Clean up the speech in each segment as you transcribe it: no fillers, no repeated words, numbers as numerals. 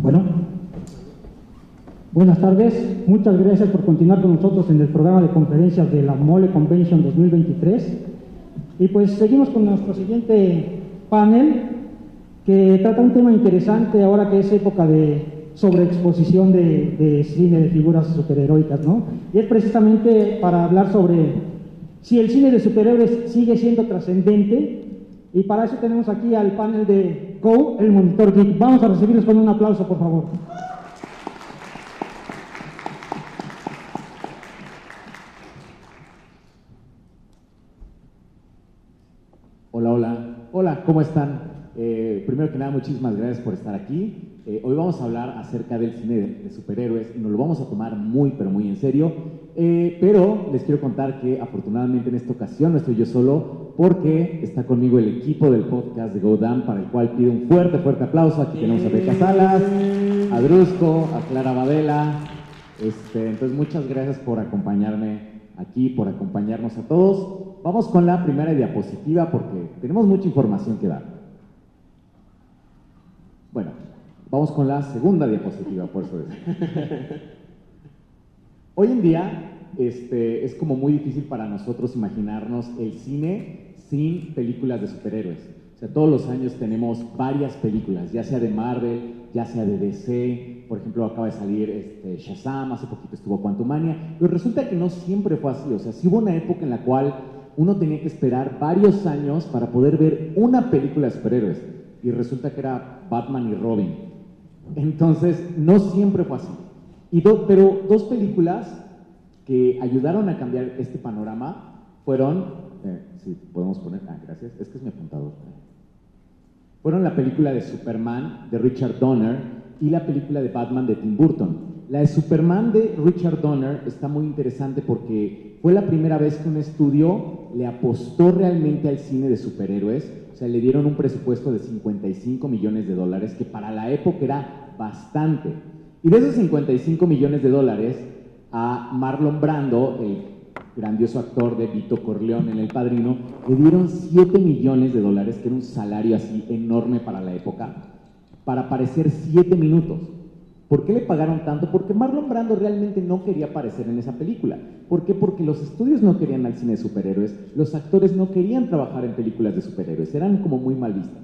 Bueno, buenas tardes, muchas gracias por continuar con nosotros en el programa de conferencias de la Mole Convention 2023. Y pues seguimos con nuestro siguiente panel, que trata un tema interesante ahora que es época de sobreexposición de cine de figuras superheroicas, ¿no? Y es precisamente para hablar sobre si el cine de superhéroes sigue siendo trascendente. Y para eso tenemos aquí al panel de Go, el Monitor Geek. Vamos a recibirlos con un aplauso, por favor. Hola, ¿cómo están? Primero que nada, muchísimas gracias por estar aquí. Hoy vamos a hablar acerca del cine de superhéroes y nos lo vamos a tomar muy, pero muy en serio. Pero les quiero contar que afortunadamente en esta ocasión no estoy yo solo, porque está conmigo el equipo del podcast de GoDam, para el cual pido un fuerte aplauso. Aquí tenemos a Beca Salas, a Drusco, a Clara Badela. Entonces, muchas gracias por acompañarme aquí, por acompañarnos a todos. Vamos con la primera diapositiva porque tenemos mucha información que dar. Bueno, vamos con la segunda diapositiva, por eso es. Hoy en día es como muy difícil para nosotros imaginarnos el cine sin películas de superhéroes. O sea, todos los años tenemos varias películas, ya sea de Marvel, ya sea de DC. Por ejemplo, acaba de salir Shazam, hace poquito estuvo Quantumania. Pero resulta que no siempre fue así. O sea, sí hubo una época en la cual uno tenía que esperar varios años para poder ver una película de superhéroes. Y resulta que era Batman y Robin. Entonces, no siempre fue así. Pero dos películas que ayudaron a cambiar este panorama fueron, si podemos poner, gracias, es que es mi apuntador. Fueron la película de Superman de Richard Donner y la película de Batman de Tim Burton. La de Superman de Richard Donner está muy interesante porque fue la primera vez que un estudio le apostó realmente al cine de superhéroes. O sea, le dieron un presupuesto de $55 millones, que para la época era bastante. Y de esos $55 millones, a Marlon Brando, el grandioso actor de Vito Corleone en El Padrino, le dieron $7 millones, que era un salario así enorme para la época, para aparecer 7 minutos. ¿Por qué le pagaron tanto? Porque Marlon Brando realmente no quería aparecer en esa película. ¿Por qué? Porque los estudios no querían al cine de superhéroes, los actores no querían trabajar en películas de superhéroes, eran como muy mal vistas.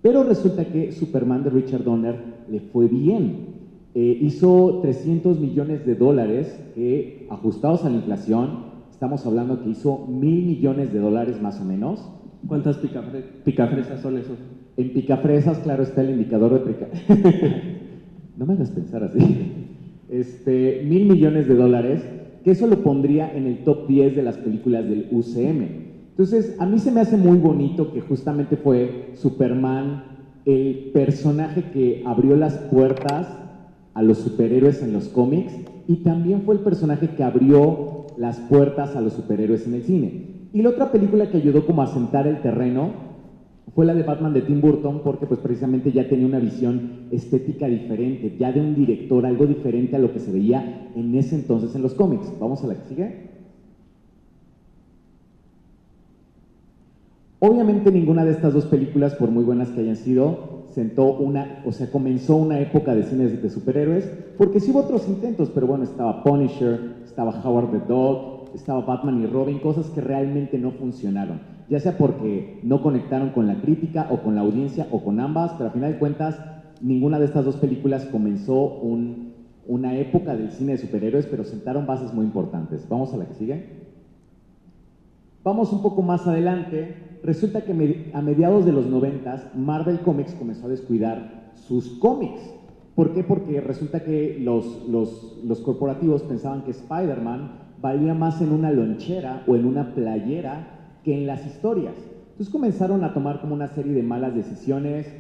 Pero resulta que Superman de Richard Donner le fue bien. Hizo $300 millones, que ajustados a la inflación, estamos hablando que hizo $1,000 millones más o menos. ¿Cuántas picafresas son esos? En picafresas, claro, está el indicador de picafresas. No me hagas pensar así. $1,000 millones, que eso lo pondría en el top 10 de las películas del UCM. Entonces, a mí se me hace muy bonito que justamente fue Superman el personaje que abrió las puertas a los superhéroes en los cómics, y también fue el personaje que abrió las puertas a los superhéroes en el cine. Y la otra película que ayudó como a sentar el terreno fue la de Batman de Tim Burton, porque pues precisamente ya tenía una visión estética diferente, ya de un director, algo diferente a lo que se veía en ese entonces en los cómics. Vamos a la que sigue. Obviamente ninguna de estas dos películas, por muy buenas que hayan sido, comenzó una época de cine de superhéroes, porque sí hubo otros intentos, pero bueno, estaba Punisher, estaba Howard the Dog, estaba Batman y Robin, cosas que realmente no funcionaron, ya sea porque no conectaron con la crítica o con la audiencia o con ambas, pero a final de cuentas ninguna de estas dos películas comenzó una época del cine de superhéroes, pero sentaron bases muy importantes. Vamos a la que sigue. Vamos un poco más adelante. Resulta que a mediados de los 90, Marvel Comics comenzó a descuidar sus cómics. ¿Por qué? Porque resulta que los corporativos pensaban que Spider-Man valía más en una lonchera o en una playera que en las historias. Entonces comenzaron a tomar como una serie de malas decisiones,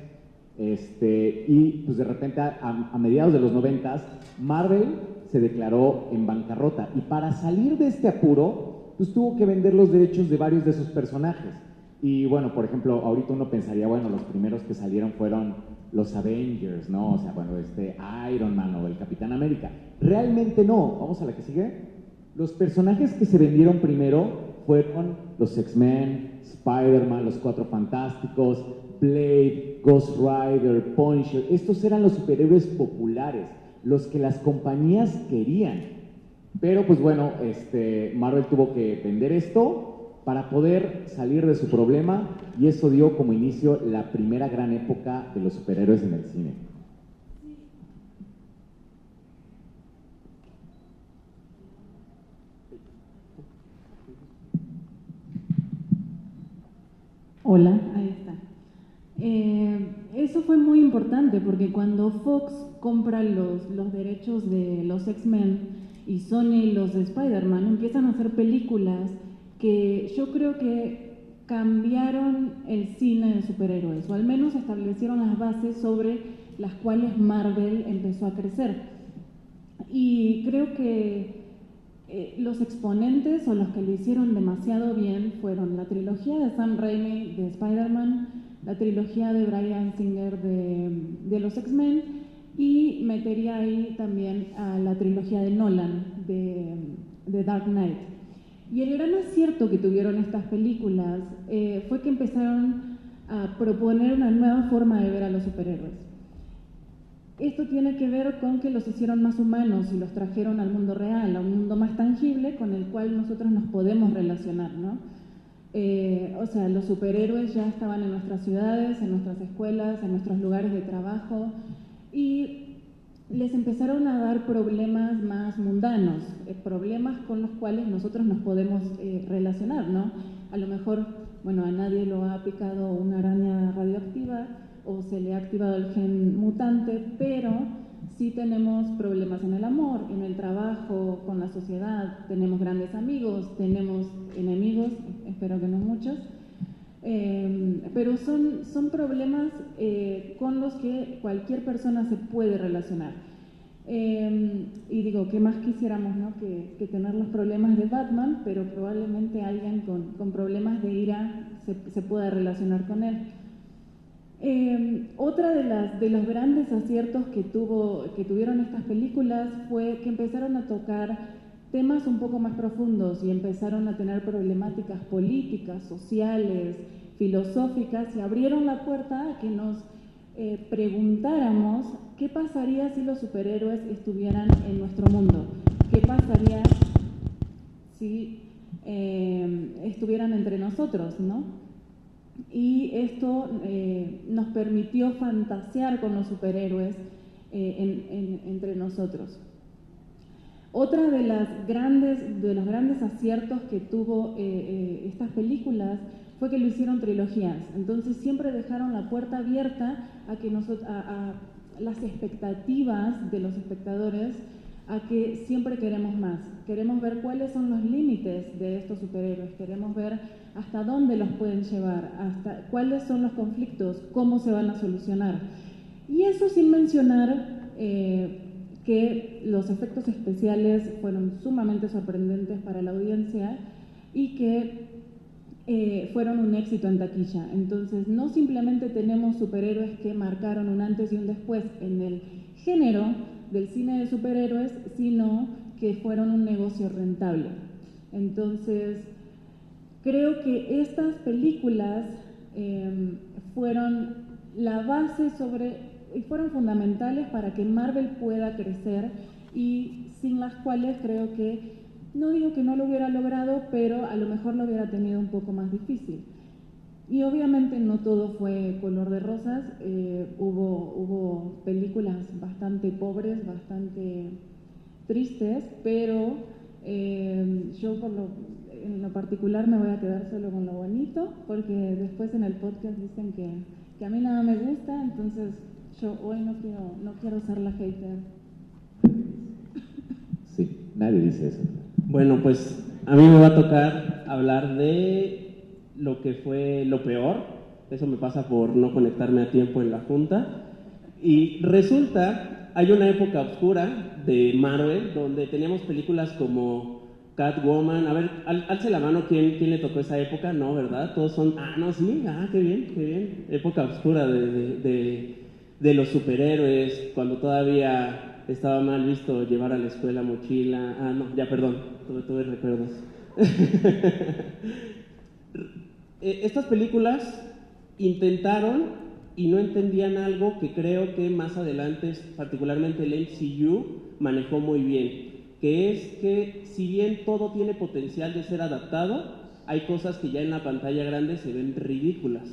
y pues de repente a mediados de los 90, Marvel se declaró en bancarrota, y para salir de este apuro pues tuvo que vender los derechos de varios de sus personajes. Y bueno, por ejemplo, ahorita uno pensaría, bueno, los primeros que salieron fueron los Avengers, ¿no? O sea, bueno, Iron Man o el Capitán América. Realmente no. Vamos a la que sigue. Los personajes que se vendieron primero fueron los X-Men, Spider-Man, los Cuatro Fantásticos, Blade, Ghost Rider, Punisher. Estos eran los superhéroes populares, los que las compañías querían. Pero pues bueno, Marvel tuvo que vender esto para poder salir de su problema, y eso dio como inicio la primera gran época de los superhéroes en el cine. Hola, ahí está. Eso fue muy importante porque cuando Fox compra los derechos de los X-Men y Sony los de Spider-Man, empiezan a hacer películas que yo creo que cambiaron el cine de superhéroes, o al menos establecieron las bases sobre las cuales Marvel empezó a crecer. Y creo que los exponentes o los que lo hicieron demasiado bien fueron la trilogía de Sam Raimi de Spider-Man, la trilogía de Bryan Singer de los X-Men, y metería ahí también a la trilogía de Nolan de Dark Knight. Y el gran acierto que tuvieron estas películas fue que empezaron a proponer una nueva forma de ver a los superhéroes. Esto tiene que ver con que los hicieron más humanos y los trajeron al mundo real, a un mundo más tangible con el cual nosotros nos podemos relacionar, ¿no? O sea, los superhéroes ya estaban en nuestras ciudades, en nuestras escuelas, en nuestros lugares de trabajo, y les empezaron a dar problemas más mundanos, problemas con los cuales nosotros nos podemos relacionar, ¿no? A lo mejor, bueno, a nadie lo ha picado una araña radioactiva o se le ha activado el gen mutante, pero sí tenemos problemas en el amor, en el trabajo, con la sociedad, tenemos grandes amigos, tenemos enemigos, espero que no muchos, pero son problemas con los que cualquier persona se puede relacionar. Y digo, ¿qué más quisiéramos, no? que tener los problemas de Batman, pero probablemente alguien con problemas de ira se pueda relacionar con él. Otra de los grandes aciertos que tuvieron estas películas fue que empezaron a tocar temas un poco más profundos y empezaron a tener problemáticas políticas, sociales, filosóficas, y abrieron la puerta a que nos preguntáramos qué pasaría si los superhéroes estuvieran en nuestro mundo, qué pasaría si estuvieran entre nosotros, ¿no? Y esto nos permitió fantasear con los superhéroes entre nosotros. Otra de los grandes aciertos que tuvo estas películas fue que lo hicieron trilogías. Entonces siempre dejaron la puerta abierta a que a las expectativas de los espectadores, a que siempre queremos más. Queremos ver cuáles son los límites de estos superhéroes, queremos ver hasta dónde los pueden llevar, hasta cuáles son los conflictos, cómo se van a solucionar. Y eso sin mencionar que los efectos especiales fueron sumamente sorprendentes para la audiencia y que fueron un éxito en taquilla. Entonces, no simplemente tenemos superhéroes que marcaron un antes y un después en el género del cine de superhéroes, sino que fueron un negocio rentable. Entonces, creo que estas películas fueron la base y fueron fundamentales para que Marvel pueda crecer, y sin las cuales creo que, no digo que no lo hubiera logrado, pero a lo mejor lo hubiera tenido un poco más difícil. Y obviamente no todo fue color de rosas, hubo películas bastante pobres, bastante tristes, pero yo en lo particular me voy a quedar solo con lo bonito, porque después en el podcast dicen que a mí nada me gusta, entonces yo hoy no quiero ser la hater. Sí, nadie dice eso. Bueno, pues a mí me va a tocar hablar de lo que fue lo peor. Eso me pasa por no conectarme a tiempo en la junta. Y resulta, hay una época oscura de Marvel donde teníamos películas como Catwoman. A ver, alce la mano, ¿quién le tocó esa época? No, ¿verdad? Todos son, no, sí, qué bien. Época oscura de los superhéroes, cuando todavía estaba mal visto llevar a la escuela mochila. No, ya, perdón, tuve recuerdos. Estas películas intentaron y no entendían algo que creo que más adelante, particularmente el MCU, manejó muy bien, que es que si bien todo tiene potencial de ser adaptado, hay cosas que ya en la pantalla grande se ven ridículas,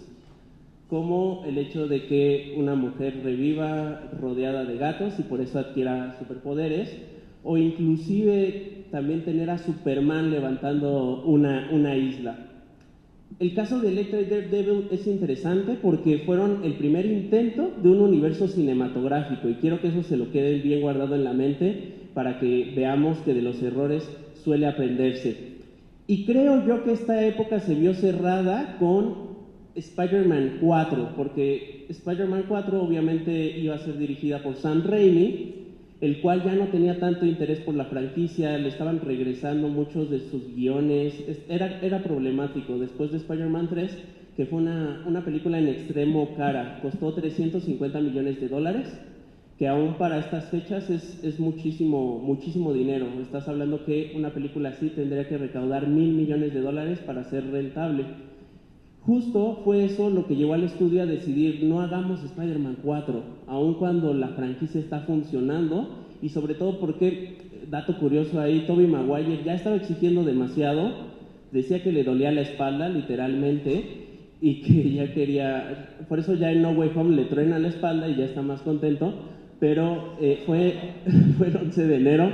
como el hecho de que una mujer reviva rodeada de gatos y por eso adquiera superpoderes, o inclusive también tener a Superman levantando una isla. El caso de Electra y Daredevil es interesante porque fueron el primer intento de un universo cinematográfico y quiero que eso se lo quede bien guardado en la mente para que veamos que de los errores suele aprenderse. Y creo yo que esta época se vio cerrada con Spider-Man 4, porque Spider-Man 4 obviamente iba a ser dirigida por Sam Raimi, el cual ya no tenía tanto interés por la franquicia, le estaban regresando muchos de sus guiones, era problemático. Después de Spider-Man 3, que fue una película en extremo cara, costó $350 millones, que aún para estas fechas es muchísimo, muchísimo dinero. Estás hablando que una película así tendría que recaudar $1,000 millones para ser rentable. Justo fue eso lo que llevó al estudio a decidir, no hagamos Spider-Man 4, aun cuando la franquicia está funcionando, y sobre todo porque, dato curioso ahí, Tobey Maguire ya estaba exigiendo demasiado, decía que le dolía la espalda, literalmente, y que ya quería, por eso ya en No Way Home le truena la espalda y ya está más contento, pero fue el 11 de enero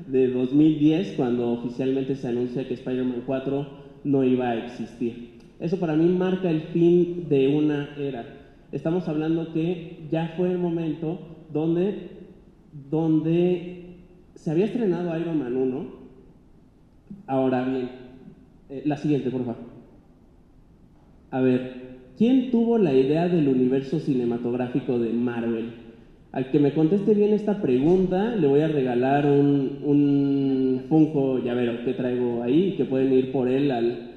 de 2010 cuando oficialmente se anuncia que Spider-Man 4 no iba a existir. Eso para mí marca el fin de una era. Estamos hablando que ya fue el momento donde se había estrenado Iron Man 1. Ahora bien, la siguiente, por favor. A ver, ¿quién tuvo la idea del universo cinematográfico de Marvel? Al que me conteste bien esta pregunta, le voy a regalar un Funko llavero que traigo ahí, que pueden ir por él al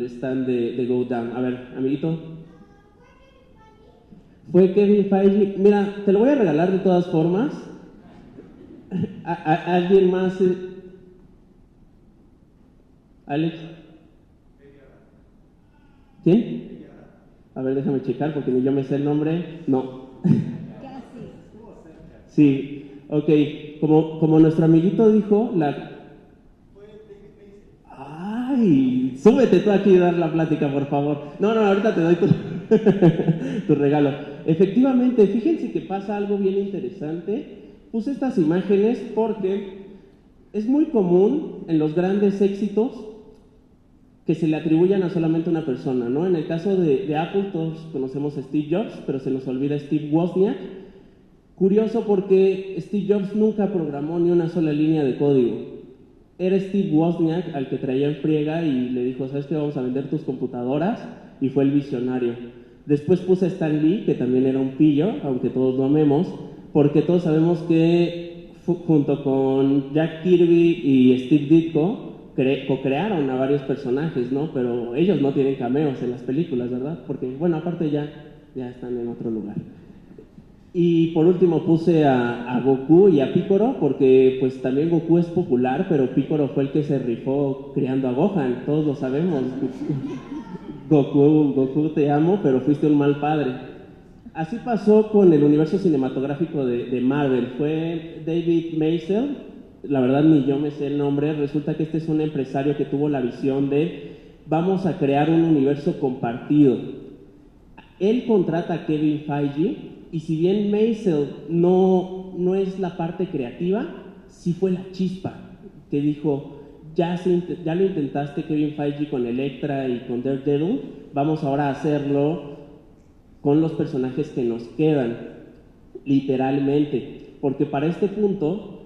stand de Go Down. A ver, amiguito. Fue Kevin Feige. Mira, te lo voy a regalar de todas formas. ¿Alguien más? ¿Alex? ¿Quién? A ver, déjame checar porque ni yo me sé el nombre. No. Sí, ok. Como nuestro amiguito dijo, ¡ay! Súbete tú aquí a dar la plática, por favor. No, ahorita te doy tu regalo. Efectivamente, fíjense que pasa algo bien interesante. Puse estas imágenes porque es muy común en los grandes éxitos que se le atribuyan a solamente una persona, ¿no? En el caso de Apple, todos conocemos a Steve Jobs, pero se nos olvida Steve Wozniak. Curioso porque Steve Jobs nunca programó ni una sola línea de código. Era Steve Wozniak al que traía en friega y le dijo, ¿sabes qué? Vamos a vender tus computadoras, y fue el visionario. Después puse a Stan Lee, que también era un pillo, aunque todos lo amemos, porque todos sabemos que junto con Jack Kirby y Steve Ditko co-crearon a varios personajes, ¿no? Pero ellos no tienen cameos en las películas, ¿verdad? Porque, bueno, aparte ya están en otro lugar. Y por último puse a Goku y a Piccolo, porque pues también Goku es popular, pero Piccolo fue el que se rifó criando a Gohan, todos lo sabemos. Goku, te amo, pero fuiste un mal padre. Así pasó con el universo cinematográfico de Marvel. Fue David Maisel, la verdad ni yo me sé el nombre. Resulta que este es un empresario que tuvo la visión de vamos a crear un universo compartido. Él contrata a Kevin Feige, y si bien Maisel no es la parte creativa, sí fue la chispa que dijo, ya lo intentaste Kevin Feige con Electra y con Daredevil, vamos ahora a hacerlo con los personajes que nos quedan, literalmente, porque para este punto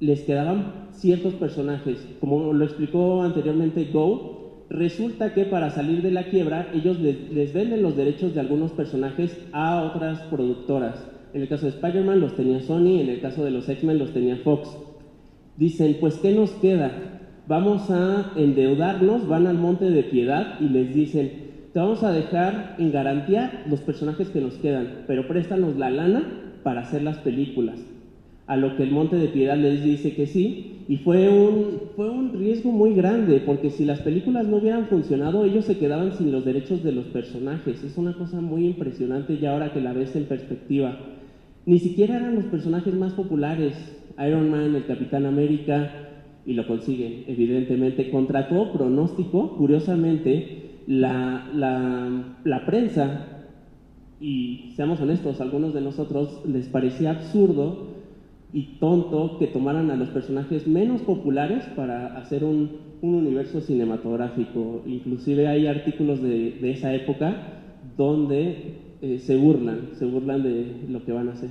les quedaban ciertos personajes, como lo explicó anteriormente Go. Resulta que para salir de la quiebra, ellos les venden los derechos de algunos personajes a otras productoras. En el caso de Spider-Man los tenía Sony, en el caso de los X-Men los tenía Fox. Dicen, pues ¿qué nos queda? Vamos a endeudarnos, van al Monte de Piedad y les dicen, te vamos a dejar en garantía los personajes que nos quedan, pero préstanos la lana para hacer las películas. a lo que el Monte de Piedad les dice que sí, y fue un riesgo muy grande, porque si las películas no hubieran funcionado, ellos se quedaban sin los derechos de los personajes. Es una cosa muy impresionante ya ahora que la ves en perspectiva. Ni siquiera eran los personajes más populares, Iron Man, el Capitán América, y lo consiguen, evidentemente. Contra todo pronóstico, curiosamente, la prensa, y seamos honestos, a algunos de nosotros les parecía absurdo y tonto que tomaran a los personajes menos populares para hacer un universo cinematográfico. Inclusive hay artículos de esa época donde se burlan de lo que van a hacer.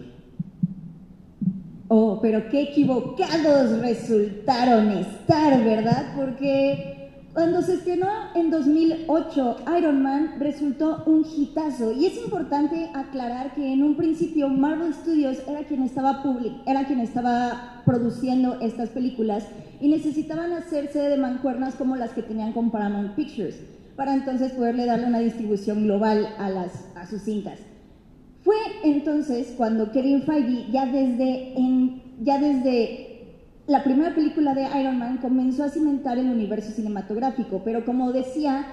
Oh, pero qué equivocados resultaron estar, ¿verdad? Porque cuando se estrenó en 2008, Iron Man resultó un hitazo. Y es importante aclarar que en un principio Marvel Studios era quien estaba produciendo estas películas y necesitaban hacerse de mancuernas como las que tenían con Paramount Pictures para entonces poderle darle una distribución global a sus cintas. Fue entonces cuando Kevin Feige, ya desde la primera película de Iron Man, comenzó a cimentar el universo cinematográfico, pero como decía,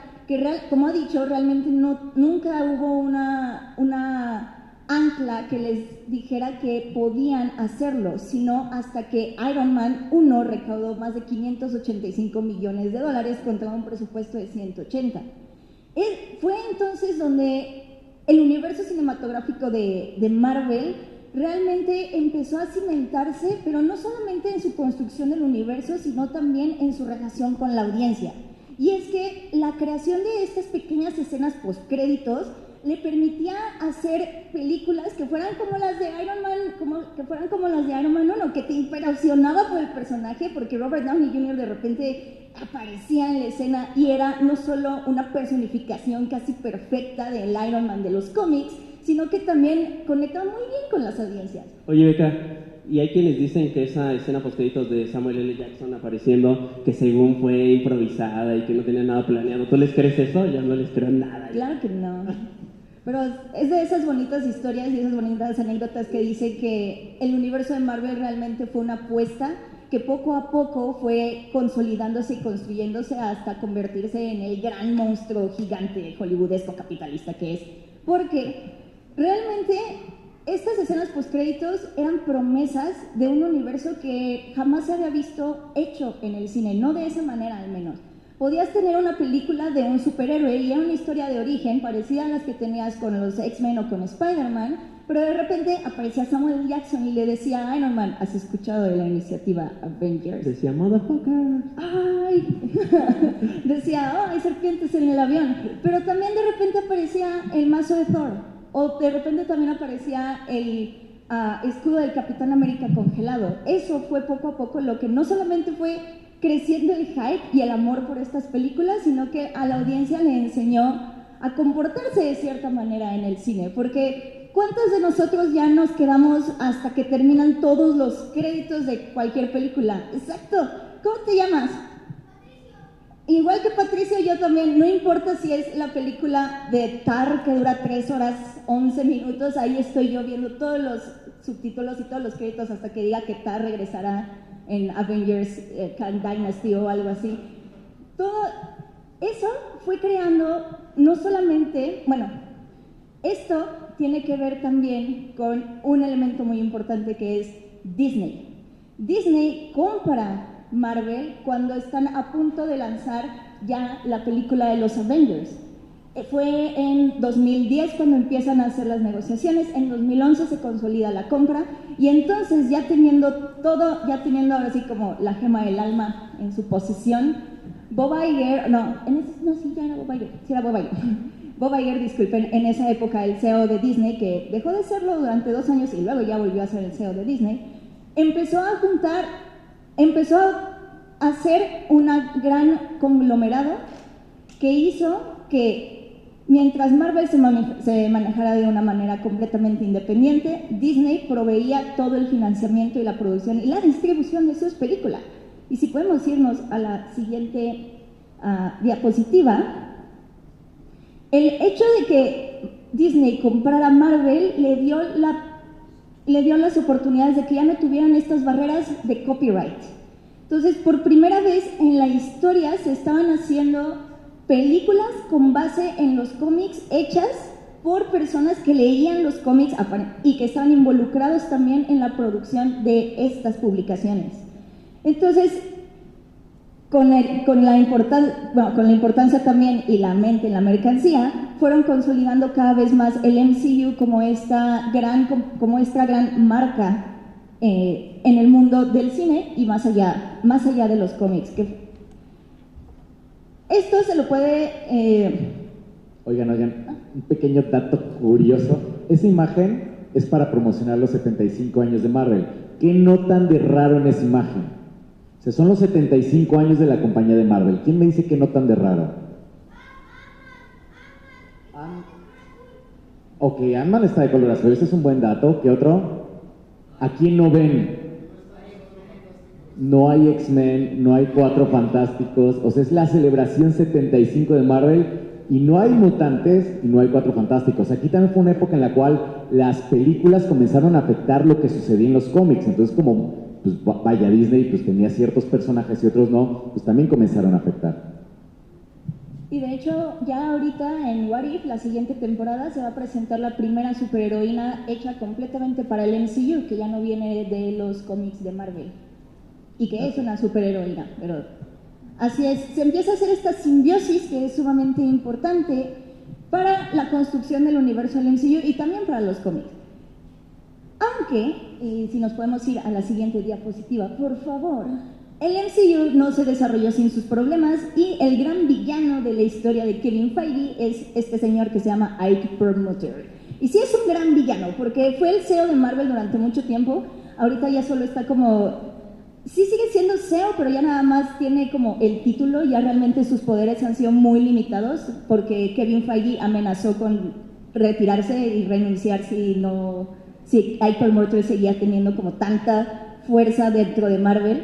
como ha dicho, realmente nunca hubo una ancla que les dijera que podían hacerlo, sino hasta que Iron Man 1 recaudó más de $585 millones contra un presupuesto de 180. Fue entonces donde el universo cinematográfico de Marvel realmente empezó a cimentarse, pero no solamente en su construcción del universo, sino también en su relación con la audiencia. Y es que la creación de estas pequeñas escenas postcréditos le permitía hacer películas que fueran como las de Iron Man 1, que te impresionaba por el personaje, porque Robert Downey Jr. de repente aparecía en la escena y era no solo una personificación casi perfecta del Iron Man de los cómics, sino que también conectaba muy bien con las audiencias. Oye, Beca, y hay quienes dicen que esa escena postcréditos de Samuel L. Jackson apareciendo, que según fue improvisada y que no tenía nada planeado. ¿Tú les crees eso? Yo no les creo nada. Claro que no. Pero es de esas bonitas historias y esas bonitas anécdotas que dicen que el universo de Marvel realmente fue una apuesta que poco a poco fue consolidándose y construyéndose hasta convertirse en el gran monstruo gigante hollywoodesco capitalista que es. Porque realmente estas escenas postcréditos eran promesas de un universo que jamás se había visto hecho en el cine, no de esa manera al menos. Podías tener una película de un superhéroe y era una historia de origen parecida a las que tenías con los X-Men o con Spider-Man, pero de repente aparecía Samuel L. Jackson y le decía a Iron Man, ¿has escuchado de la iniciativa Avengers? Decía, motherfucker. ¡Ay! Decía, oh, hay serpientes en el avión. Pero también de repente aparecía el mazo de Thor, o de repente también aparecía el escudo del Capitán América congelado. Eso fue poco a poco lo que no solamente fue creciendo el hype y el amor por estas películas, sino que a la audiencia le enseñó a comportarse de cierta manera en el cine, porque ¿cuántos de nosotros ya nos quedamos hasta que terminan todos los créditos de cualquier película? Exacto. ¿Cómo te llamas? Igual que Patricio, yo también, no importa si es la película de Tar que dura 3 horas 11 minutos, ahí estoy yo viendo todos los subtítulos y todos los créditos hasta que diga que Tar regresará en Avengers Kang Dynasty o algo así. Todo eso fue creando no solamente, bueno, esto tiene que ver también con un elemento muy importante que es Disney. Disney compra Marvel cuando están a punto de lanzar ya la película de los Avengers. Fue en 2010 cuando empiezan a hacer las negociaciones, en 2011 se consolida la compra y entonces ya teniendo ahora sí como la gema del alma en su posesión, Bob Iger, Bob Iger, disculpen, en esa época el CEO de Disney, que dejó de serlo durante 2 años y luego ya volvió a ser el CEO de Disney, empezó a hacer un gran conglomerado que hizo que mientras Marvel se manejara de una manera completamente independiente, Disney proveía todo el financiamiento y la producción y la distribución de sus películas. Y si podemos irnos a la siguiente diapositiva, el hecho de que Disney comprara Marvel le dio le dio las oportunidades de que ya no tuvieran estas barreras de copyright. Entonces, por primera vez en la historia se estaban haciendo películas con base en los cómics hechas por personas que leían los cómics y que estaban involucrados también en la producción de estas publicaciones. Entonces, con la importancia también y la mente en la mercancía, fueron consolidando cada vez más el MCU como esta gran marca en el mundo del cine y más allá de los cómics. Esto se lo puede... Oigan, un pequeño dato curioso. Esa imagen es para promocionar los 75 años de Marvel. ¿Qué notan de raro en esa imagen? O sea, son los 75 años de la compañía de Marvel. ¿Quién me dice qué notan de raro? Ok, Ant-Man está de color azul. Ese es un buen dato. ¿Qué otro? ¿A quién no ven? No hay X-Men, no hay Cuatro Fantásticos. O sea, es la celebración 75 de Marvel. Y no hay mutantes y no hay Cuatro Fantásticos. Aquí también fue una época en la cual las películas comenzaron a afectar lo que sucedía en los cómics. Entonces, como pues vaya, Disney pues tenía ciertos personajes y otros no, pues también comenzaron a afectar. Y de hecho, ya ahorita en What If, la siguiente temporada, se va a presentar la primera superheroína hecha completamente para el MCU, que ya no viene de los cómics de Marvel. Y que es una superheroína, pero... Así es, se empieza a hacer esta simbiosis que es sumamente importante para la construcción del universo del MCU y también para los cómics. Aunque, si nos podemos ir a la siguiente diapositiva, por favor. El MCU no se desarrolló sin sus problemas y el gran villano de la historia de Kevin Feige es este señor que se llama Ike Perlmutter. Y sí es un gran villano porque fue el CEO de Marvel durante mucho tiempo, ahorita ya solo está como... Sí sigue siendo CEO, pero ya nada más tiene como el título, ya realmente sus poderes han sido muy limitados porque Kevin Feige amenazó con retirarse y renunciar si Ike Perlmutter seguía teniendo como tanta fuerza dentro de Marvel.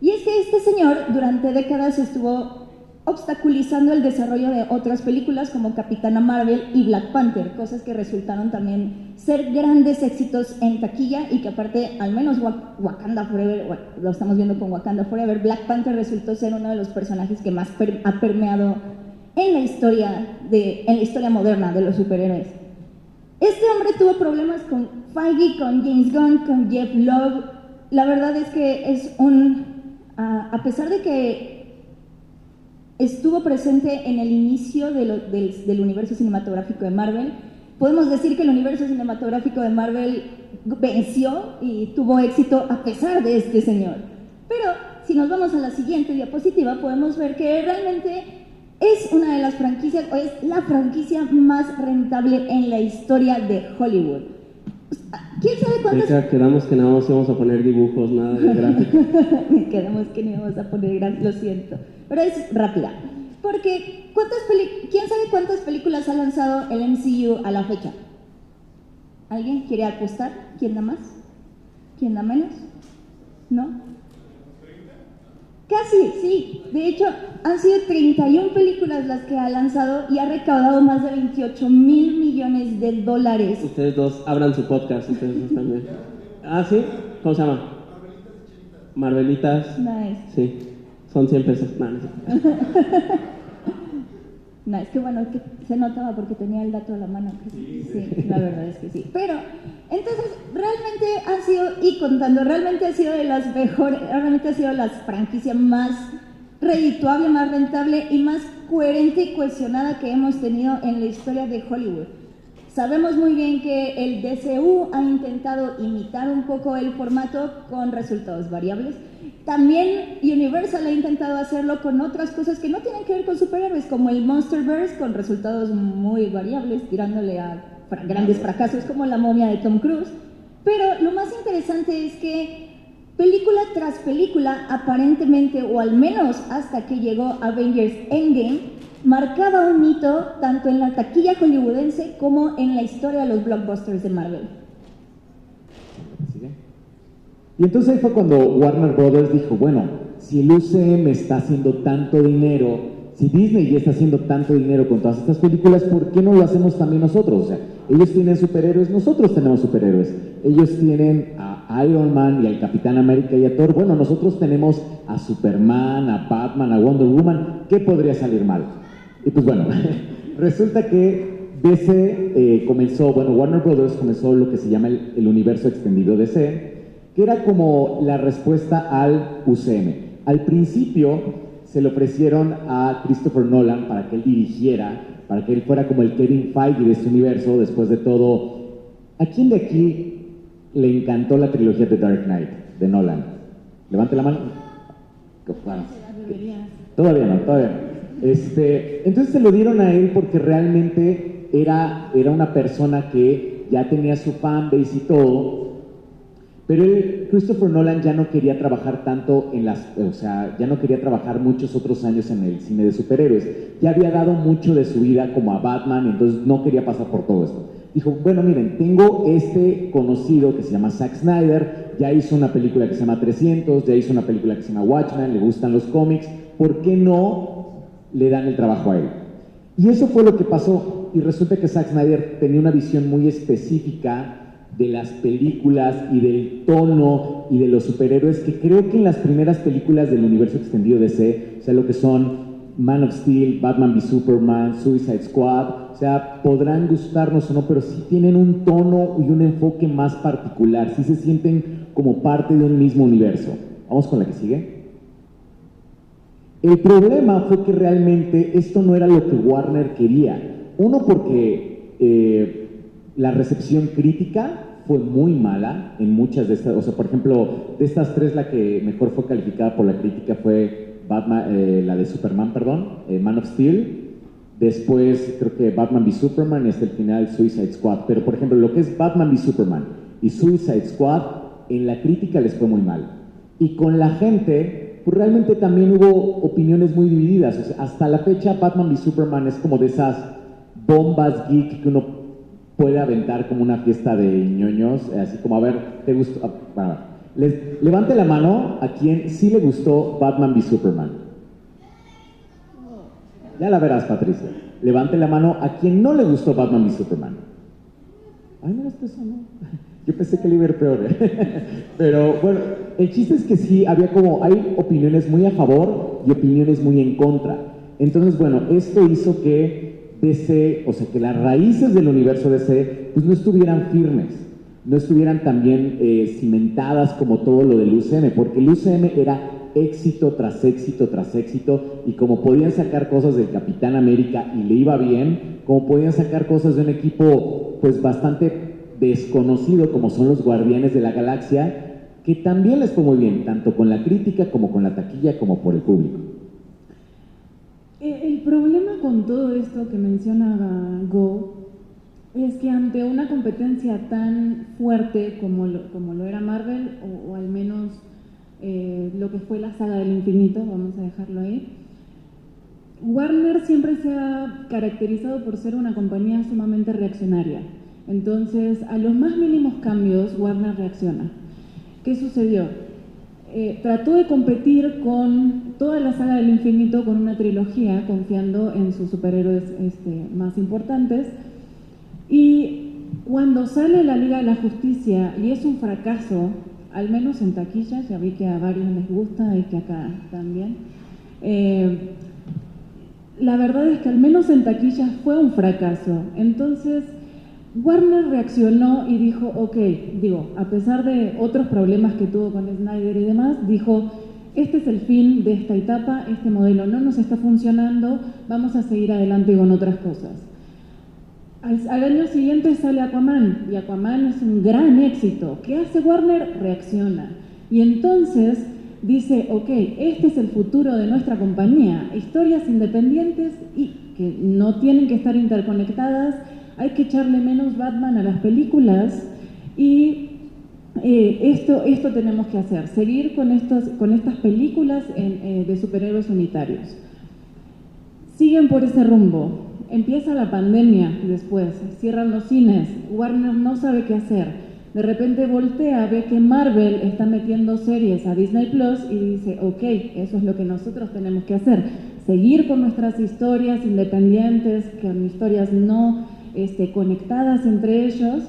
Y es que este señor durante décadas estuvo obstaculizando el desarrollo de otras películas como Capitana Marvel y Black Panther, cosas que resultaron también ser grandes éxitos en taquilla y que aparte, al menos Wakanda Forever, lo estamos viendo con Wakanda Forever, Black Panther resultó ser uno de los personajes que más ha permeado en la historia moderna de los superhéroes. Este hombre tuvo problemas con Feige, con James Gunn, con Jeff Loeb. La verdad es que es a pesar de que estuvo presente en el inicio del universo cinematográfico de Marvel, podemos decir que el universo cinematográfico de Marvel venció y tuvo éxito a pesar de este señor. Pero si nos vamos a la siguiente diapositiva, podemos ver que realmente es una de las franquicias, o es la franquicia más rentable en la historia de Hollywood. ¿Quién sabe cuántas? Quedamos que nada más íbamos a poner dibujos, nada de gráficos. Quedamos que no íbamos a poner gráficos, lo siento. Pero es rápida. Porque, ¿quién sabe cuántas películas ha lanzado el MCU a la fecha? ¿Alguien quiere apostar? ¿Quién da más? ¿Quién da menos? ¿No? Casi, sí. De hecho, han sido 31 películas las que ha lanzado y ha recaudado más de 28,000 millones de dólares. Ustedes dos abran su podcast, ustedes dos también. Ah, ¿sí? ¿Cómo se llama? Marvelitas. Nice. Sí, son 100 pesos. No, es que bueno, es que se notaba porque tenía el dato a la mano. Sí, la verdad es que sí. Pero, entonces, realmente han sido, y contando, realmente ha sido de las mejores, realmente ha sido la franquicia más redituable, más rentable y más coherente y cohesionada que hemos tenido en la historia de Hollywood. Sabemos muy bien que el DCU ha intentado imitar un poco el formato con resultados variables. También Universal ha intentado hacerlo con otras cosas que no tienen que ver con superhéroes, como el Monsterverse, con resultados muy variables, tirándole a grandes fracasos como La momia de Tom Cruise. Pero lo más interesante es que película tras película, aparentemente, o al menos hasta que llegó Avengers Endgame, marcaba un hito tanto en la taquilla hollywoodense como en la historia de los blockbusters de Marvel. Y entonces ahí fue cuando Warner Brothers dijo, bueno, si el UCM está haciendo tanto dinero, si Disney ya está haciendo tanto dinero con todas estas películas, ¿por qué no lo hacemos también nosotros? O sea, ellos tienen superhéroes, nosotros tenemos superhéroes. Ellos tienen a Iron Man y al Capitán América y a Thor. Bueno, nosotros tenemos a Superman, a Batman, a Wonder Woman. ¿Qué podría salir mal? Y pues bueno, resulta que DC comenzó, bueno, Warner Brothers comenzó lo que se llama el universo extendido DC, que era como la respuesta al UCM. Al principio se le ofrecieron a Christopher Nolan para que él dirigiera, para que él fuera como el Kevin Feige de este universo. Después de todo, ¿a quién de aquí le encantó la trilogía de Dark Knight de Nolan? Levante la mano. Todavía no. Entonces se lo dieron a él porque realmente era una persona que ya tenía su fanbase y todo, pero Christopher Nolan ya no quería trabajar tanto ya no quería trabajar muchos otros años en el cine de superhéroes. Ya había dado mucho de su vida como a Batman, entonces no quería pasar por todo esto. Dijo, bueno, miren, tengo este conocido que se llama Zack Snyder, ya hizo una película que se llama 300, ya hizo una película que se llama Watchmen, le gustan los cómics, ¿por qué no le dan el trabajo a él? Y eso fue lo que pasó, y resulta que Zack Snyder tenía una visión muy específica de las películas y del tono y de los superhéroes, que creo que en las primeras películas del universo extendido DC, o sea, lo que son Man of Steel, Batman v Superman, Suicide Squad, o sea, podrán gustarnos o no, pero sí tienen un tono y un enfoque más particular, sí se sienten como parte de un mismo universo. Vamos con la que sigue. El problema fue que realmente esto no era lo que Warner quería. Uno, porque la recepción crítica fue muy mala en muchas de estas, o sea, por ejemplo, de estas tres, la que mejor fue calificada por la crítica fue la de Superman, Man of Steel. Después creo que Batman v Superman y hasta el final Suicide Squad. Pero por ejemplo, lo que es Batman v Superman y Suicide Squad, en la crítica les fue muy mal. Y con la gente, pues realmente también hubo opiniones muy divididas. O sea, hasta la fecha Batman v Superman es como de esas bombas geek que uno puede aventar como una fiesta de ñoños, así como, a ver, ¿te gustó? Levante la mano a quien sí le gustó Batman v Superman. Ya la verás, Patricia. Levante la mano a quien no le gustó Batman v Superman. Ay, no, eso no. Yo pensé que le iba a ir peor. Pero bueno, el chiste es que sí, hay opiniones muy a favor y opiniones muy en contra. Entonces, bueno, esto hizo que DC, o sea, que las raíces del universo DC, pues no estuvieran firmes, no estuvieran también cimentadas como todo lo del UCM, porque el UCM era éxito tras éxito tras éxito, y como podían sacar cosas del Capitán América y le iba bien, como podían sacar cosas de un equipo pues bastante desconocido como son los Guardianes de la Galaxia, que también les fue muy bien, tanto con la crítica como con la taquilla como por el público. El problema con todo esto que menciona Go es que ante una competencia tan fuerte como lo era Marvel, o al menos lo que fue la saga del infinito, vamos a dejarlo ahí, Warner siempre se ha caracterizado por ser una compañía sumamente reaccionaria. Entonces, a los más mínimos cambios, Warner reacciona. ¿Qué sucedió? Trató de competir con toda la saga del infinito con una trilogía, confiando en sus superhéroes más importantes. Y cuando sale la Liga de la Justicia y es un fracaso, al menos en taquilla, ya vi que a varios les gusta y que acá también, la verdad es que al menos en taquilla fue un fracaso. Entonces Warner reaccionó y dijo, a pesar de otros problemas que tuvo con Snyder y demás, dijo, este es el fin de esta etapa, este modelo no nos está funcionando, vamos a seguir adelante con otras cosas. Al año siguiente sale Aquaman, y Aquaman es un gran éxito. ¿Qué hace Warner? Reacciona. Y entonces dice, este es el futuro de nuestra compañía, historias independientes y que no tienen que estar interconectadas. Hay que echarle menos Batman a las películas y esto tenemos que hacer, seguir con estas películas de superhéroes unitarios. Siguen por ese rumbo. Empieza la pandemia después, cierran los cines, Warner no sabe qué hacer. De repente voltea, ve que Marvel está metiendo series a Disney Plus y dice, eso es lo que nosotros tenemos que hacer. seguir con nuestras historias independientes, con historias no conectadas entre ellos,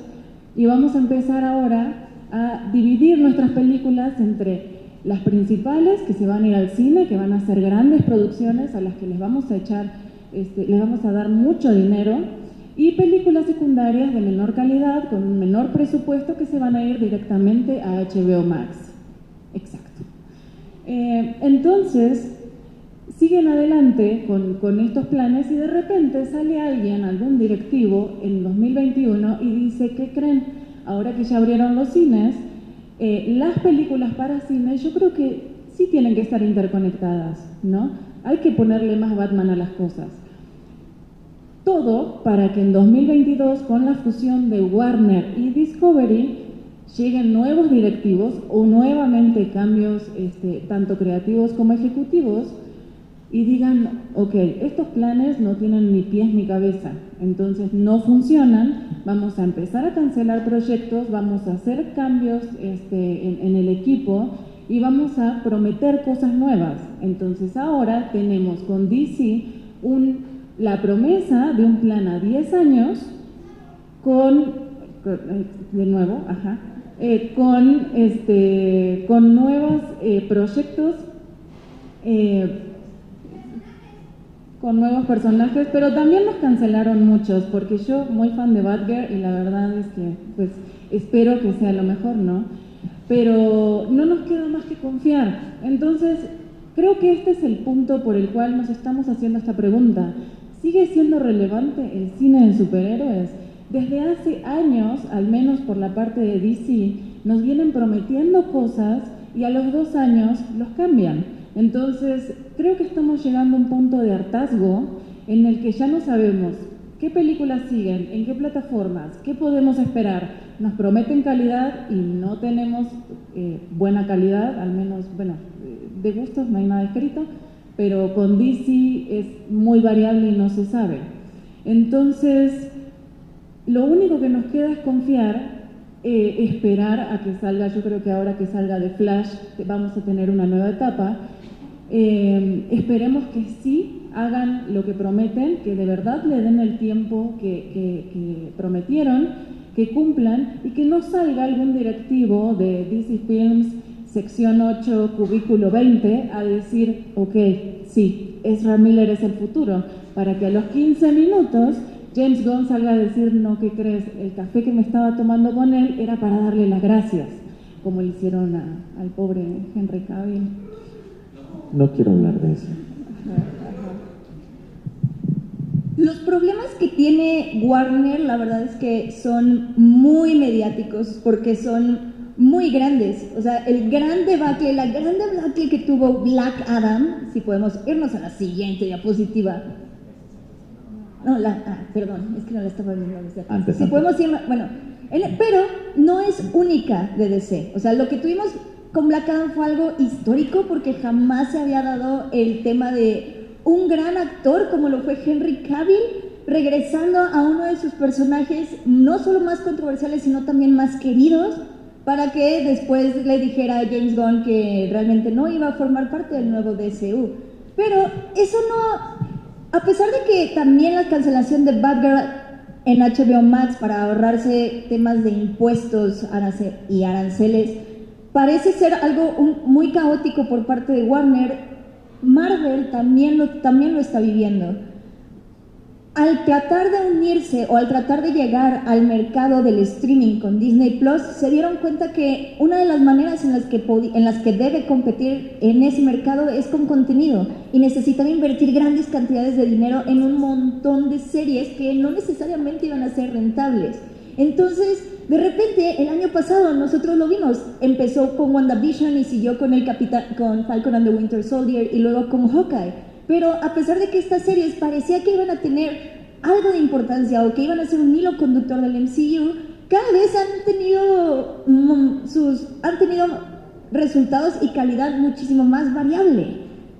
y vamos a empezar ahora a dividir nuestras películas entre las principales, que se van a ir al cine, que van a ser grandes producciones a las que les vamos a echar, les vamos a dar mucho dinero, y películas secundarias de menor calidad, con un menor presupuesto, que se van a ir directamente a HBO Max. Exacto. Entonces, siguen adelante con estos planes y de repente sale alguien, algún directivo, en 2021 y dice, ¿qué creen? Ahora que ya abrieron los cines, las películas para cine yo creo que sí tienen que estar interconectadas, ¿no? Hay que ponerle más Batman a las cosas. Todo para que en 2022, con la fusión de Warner y Discovery, lleguen nuevos directivos o nuevamente cambios tanto creativos como ejecutivos y digan, ok, estos planes no tienen ni pies ni cabeza, entonces no funcionan, vamos a empezar a cancelar proyectos, vamos a hacer cambios en el equipo y vamos a prometer cosas nuevas. Entonces ahora tenemos con DC la promesa de un plan a 10 años con nuevos proyectos, con nuevos personajes, pero también nos cancelaron muchos, porque yo muy fan de Batgirl y la verdad es que pues espero que sea lo mejor, ¿no? Pero no nos queda más que confiar. Entonces creo que este es el punto por el cual nos estamos haciendo esta pregunta. ¿Sigue siendo relevante el cine de superhéroes? Desde hace años, al menos por la parte de DC, nos vienen prometiendo cosas y a los 2 años los cambian. Entonces, creo que estamos llegando a un punto de hartazgo en el que ya no sabemos qué películas siguen, en qué plataformas, qué podemos esperar. Nos prometen calidad y no tenemos buena calidad, al menos, bueno, de gustos no hay nada escrito, pero con DC es muy variable y no se sabe. Entonces, lo único que nos queda es confiar, esperar a que salga. Yo creo que ahora que salga de Flash vamos a tener una nueva etapa. Esperemos que sí hagan lo que prometen, que de verdad le den el tiempo que prometieron, que cumplan y que no salga algún directivo de DC Films sección 8, cubículo 20, a decir, ok, sí, Ezra Miller es el futuro, para que a los 15 minutos James Gunn salga a decir, no, ¿qué crees? El café que me estaba tomando con él era para darle las gracias, como le hicieron al pobre Henry Cavill. No quiero hablar de eso. Los problemas que tiene Warner, la verdad es que son muy mediáticos, porque son muy grandes. O sea, la gran debacle que tuvo Black Adam, si podemos irnos a la siguiente diapositiva. No, perdón, es que no la estaba viendo desde acá. Si podemos ir, bueno, pero no es única de DC. O sea, lo que tuvimos con Black Adam fue algo histórico, porque jamás se había dado el tema de un gran actor como lo fue Henry Cavill regresando a uno de sus personajes no solo más controversiales, sino también más queridos, para que después le dijera a James Gunn que realmente no iba a formar parte del nuevo DCU. Pero eso no... A pesar de que también la cancelación de Batgirl en HBO Max para ahorrarse temas de impuestos y aranceles parece ser algo muy caótico por parte de Warner, Marvel también lo está viviendo. Al tratar de unirse o al tratar de llegar al mercado del streaming con Disney Plus, se dieron cuenta que una de las maneras en las que debe competir en ese mercado es con contenido, y necesitan invertir grandes cantidades de dinero en un montón de series que no necesariamente iban a ser rentables. Entonces, de repente, el año pasado nosotros lo vimos, empezó con WandaVision y siguió con con Falcon and the Winter Soldier y luego con Hawkeye. Pero a pesar de que estas series parecía que iban a tener algo de importancia o que iban a ser un hilo conductor del MCU, cada vez han tenido resultados y calidad muchísimo más variable.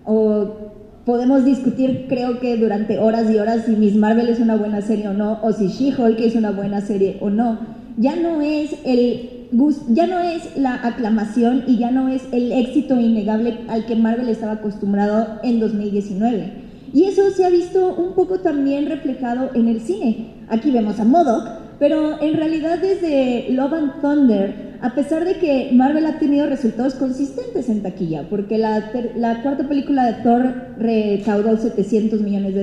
O podemos discutir, creo que durante horas y horas, si Miss Marvel es una buena serie o no, o si She-Hulk es una buena serie o no. Ya no es la aclamación y ya no es el éxito innegable al que Marvel estaba acostumbrado en 2019. Y eso se ha visto un poco también reflejado en el cine. Aquí vemos a MODOK, pero en realidad desde Love and Thunder, a pesar de que Marvel ha tenido resultados consistentes en taquilla, porque la cuarta película de Thor recaudó $700 millones,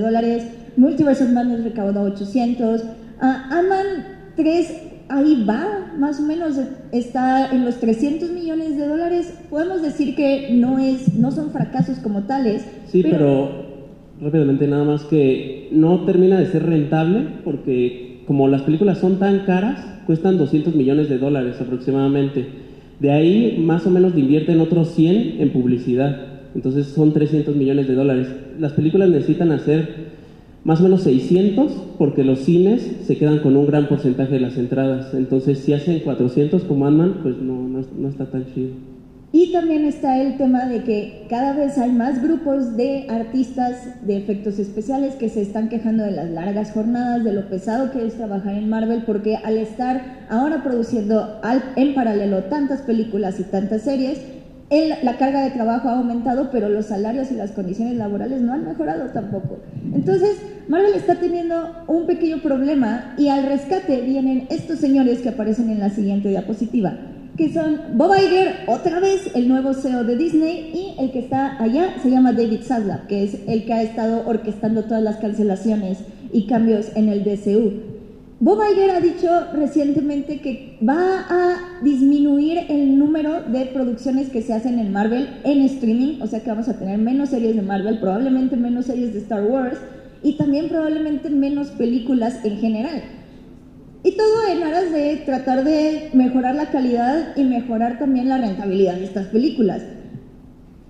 Multiverse of Madness recaudó 800, Ant-Man 3 ahí va, más o menos está en los $300 millones. Podemos decir que no son fracasos como tales. Sí, pero rápidamente nada más que no termina de ser rentable porque como las películas son tan caras, cuestan $200 millones aproximadamente. De ahí más o menos le invierten otros 100 en publicidad. Entonces son $300 millones. Las películas necesitan hacer más o menos 600 porque los cines se quedan con un gran porcentaje de las entradas. Entonces si hacen 400 como Ant-Man, pues no está tan chido. Y también está el tema de que cada vez hay más grupos de artistas de efectos especiales que se están quejando de las largas jornadas, de lo pesado que es trabajar en Marvel, porque al estar ahora produciendo en paralelo tantas películas y tantas series, la carga de trabajo ha aumentado, pero los salarios y las condiciones laborales no han mejorado tampoco. Entonces, Marvel está teniendo un pequeño problema y al rescate vienen estos señores que aparecen en la siguiente diapositiva, que son Bob Iger, otra vez el nuevo CEO de Disney, y el que está allá se llama David Zaslav, que es el que ha estado orquestando todas las cancelaciones y cambios en el DCU. Bob Iger ha dicho recientemente que va a disminuir el número de producciones que se hacen en Marvel en streaming, o sea que vamos a tener menos series de Marvel, probablemente menos series de Star Wars y también probablemente menos películas en general. Y todo en aras de tratar de mejorar la calidad y mejorar también la rentabilidad de estas películas.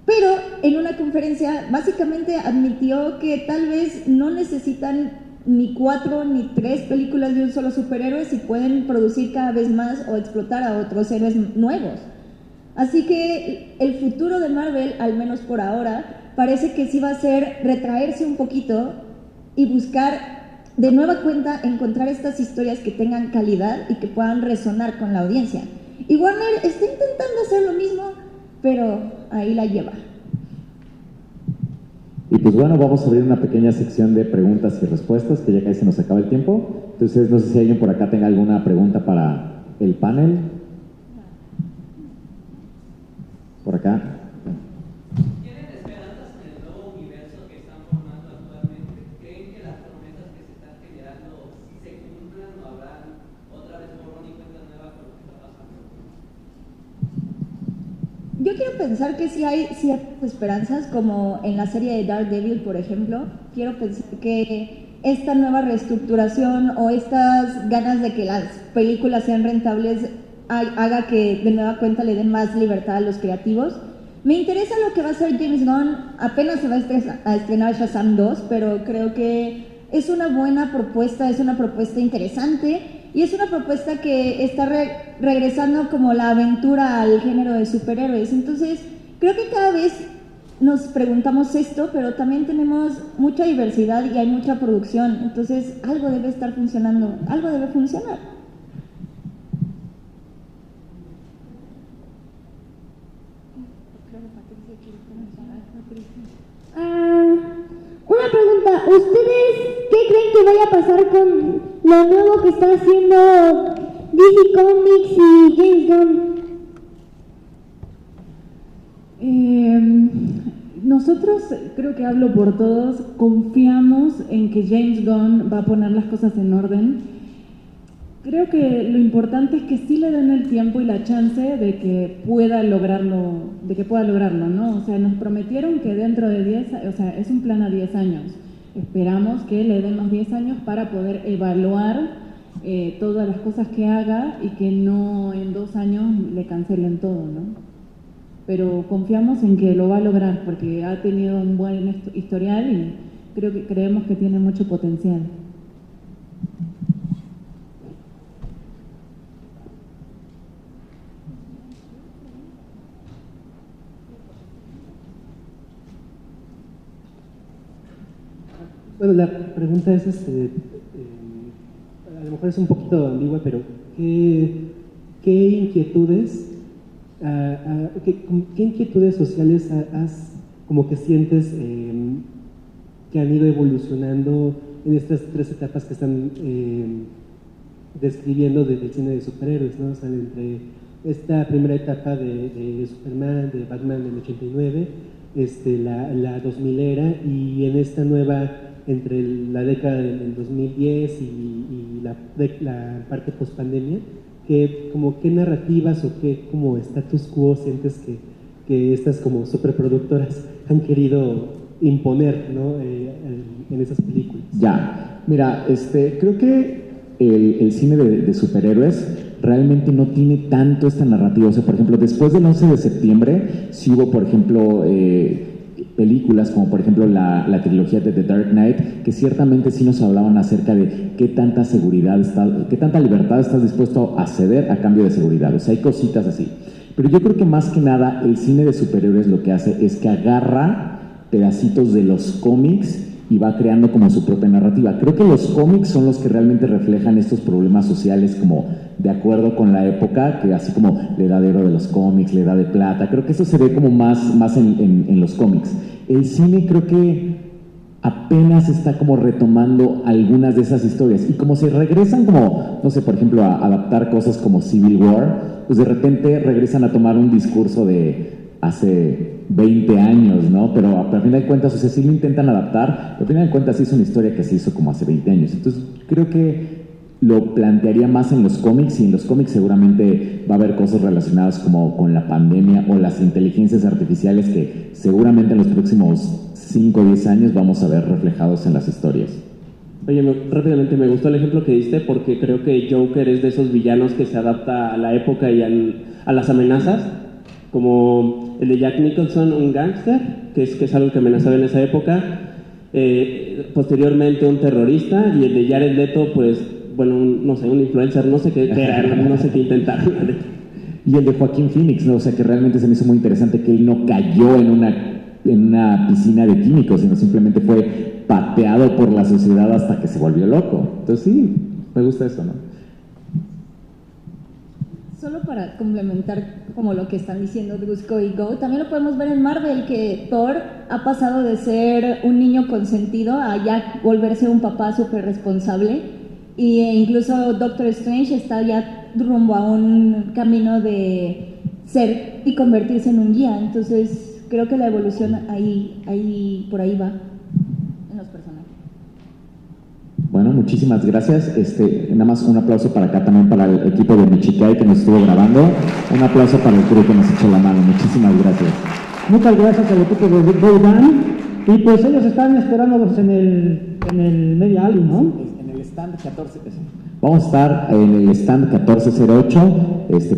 Pero en una conferencia básicamente admitió que tal vez no necesitan ni 4 ni 3 películas de un solo superhéroe si pueden producir cada vez más o explotar a otros héroes nuevos. Así que el futuro de Marvel, al menos por ahora, parece que sí va a ser retraerse un poquito y buscar de nueva cuenta encontrar estas historias que tengan calidad y que puedan resonar con la audiencia. Y Warner está intentando hacer lo mismo, pero ahí la lleva. Y pues bueno, vamos a abrir una pequeña sección de preguntas y respuestas, que ya casi se nos acaba el tiempo. Entonces, no sé si alguien por acá tenga alguna pregunta para el panel. Por acá. ¿Tienen esperanzas en el nuevo universo que están formando actualmente? ¿Creen que las promesas que se están generando sí se cumplan o habrán otra vez borrón y cuenta nueva con lo que está pasando? Yo quiero pensar que sí hay ciertas esperanzas, como en la serie de Daredevil, por ejemplo. Quiero pensar que esta nueva reestructuración o estas ganas de que las películas sean rentables haga que de nueva cuenta le den más libertad a los creativos. Me interesa lo que va a hacer James Gunn. Apenas se va a estrenar Shazam 2, pero creo que es una buena propuesta, es una propuesta interesante y es una propuesta que está regresando como la aventura al género de superhéroes. Entonces, creo que cada vez nos preguntamos esto, pero también tenemos mucha diversidad y hay mucha producción. Entonces, algo debe estar funcionando, algo debe funcionar. Una pregunta, ¿ustedes qué creen que vaya a pasar con lo nuevo que está haciendo DC Comics y James Gunn? Nosotros, creo que hablo por todos, confiamos en que James Gunn va a poner las cosas en orden. Creo que lo importante es que sí le den el tiempo y la chance de que pueda lograrlo, ¿no? O sea, nos prometieron que dentro de 10, o sea, es un plan a 10 años. Esperamos que le den los 10 años para poder evaluar todas las cosas que haga y que no en 2 años le cancelen todo, ¿no? Pero confiamos en que lo va a lograr porque ha tenido un buen historial y creemos que tiene mucho potencial. Bueno, la pregunta es, a lo mejor es un poquito ambigua, pero ¿qué inquietudes, qué inquietudes sociales como que sientes que han ido evolucionando en estas 3 etapas que están describiendo desde el cine de superhéroes, ¿no? O sea, entre esta primera etapa de Superman, de Batman del 89, la 2000era, y en esta nueva, entre la década del 2010 y la parte post-pandemia, ¿qué narrativas o qué como status quo sientes que estas como superproductoras han querido imponer, ¿no? en esas películas? Ya, mira, creo que el cine de superhéroes realmente no tiene tanto esta narrativa. O sea, por ejemplo, después del 11 de septiembre sí hubo, por ejemplo, películas como por ejemplo la trilogía de The Dark Knight, que ciertamente sí nos hablaban acerca de qué tanta seguridad qué tanta libertad estás dispuesto a ceder a cambio de seguridad. O sea, hay cositas así. Pero yo creo que más que nada el cine de superhéroes lo que hace es que agarra pedacitos de los cómics y va creando como su propia narrativa. Creo que los cómics son los que realmente reflejan estos problemas sociales como de acuerdo con la época, que así como la edad de oro de los cómics, la edad de plata, creo que eso se ve como más en los cómics. El cine creo que apenas está como retomando algunas de esas historias, y como se regresan como, no sé, por ejemplo, a adaptar cosas como Civil War, pues de repente regresan a tomar un discurso de hace 20 años, ¿no? Pero a final de cuentas, o sea, sí lo intentan adaptar, pero a final de cuentas sí es una historia que se hizo como hace 20 años. Entonces, creo que lo plantearía más en los cómics, y en los cómics seguramente va a haber cosas relacionadas como con la pandemia o las inteligencias artificiales que seguramente en los próximos 5 o 10 años vamos a ver reflejados en las historias. Oye, rápidamente me gustó el ejemplo que diste, porque creo que Joker es de esos villanos que se adapta a la época y a las amenazas, como el de Jack Nicholson, un gángster, que es algo que amenazaba en esa época, posteriormente un terrorista, y el de Jared Leto, pues, bueno, no sé, un influencer, no sé qué era, no sé qué intentar. Y el de Joaquín Phoenix, ¿no? O sea, que realmente se me hizo muy interesante que él no cayó en una piscina de químicos, sino simplemente fue pateado por la sociedad hasta que se volvió loco. Entonces sí, me gusta eso, ¿no? Solo para complementar como lo que están diciendo Drusco y Go, también lo podemos ver en Marvel, que Thor ha pasado de ser un niño consentido a ya volverse un papá súper responsable, e incluso Doctor Strange está ya rumbo a un camino de ser y convertirse en un guía. Entonces creo que la evolución por ahí va en los personajes. Bueno, muchísimas gracias. Nada más un aplauso para acá también para el equipo de Michikai que nos estuvo grabando. Un aplauso para el crew que nos echó la mano. Muchísimas gracias. Muchas gracias al equipo de Godan. Y pues ellos están esperándolos en el Media Alley, ¿no? En el stand 14. Vamos a estar en el stand 1408.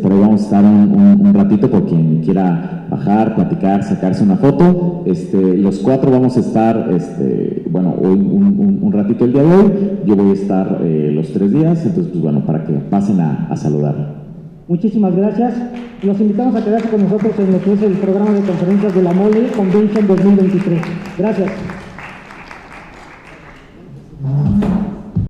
Por ahí vamos a estar un ratito por quien quiera bajar, platicar, sacarse una foto. Los 4 vamos a estar, hoy un ratito el día de hoy. Yo voy a estar los 3 días. Entonces, pues bueno, para que pasen a saludar. Muchísimas gracias. Los invitamos a quedarse con nosotros en lo que es el programa de conferencias de la Mole Convention 2023. Gracias.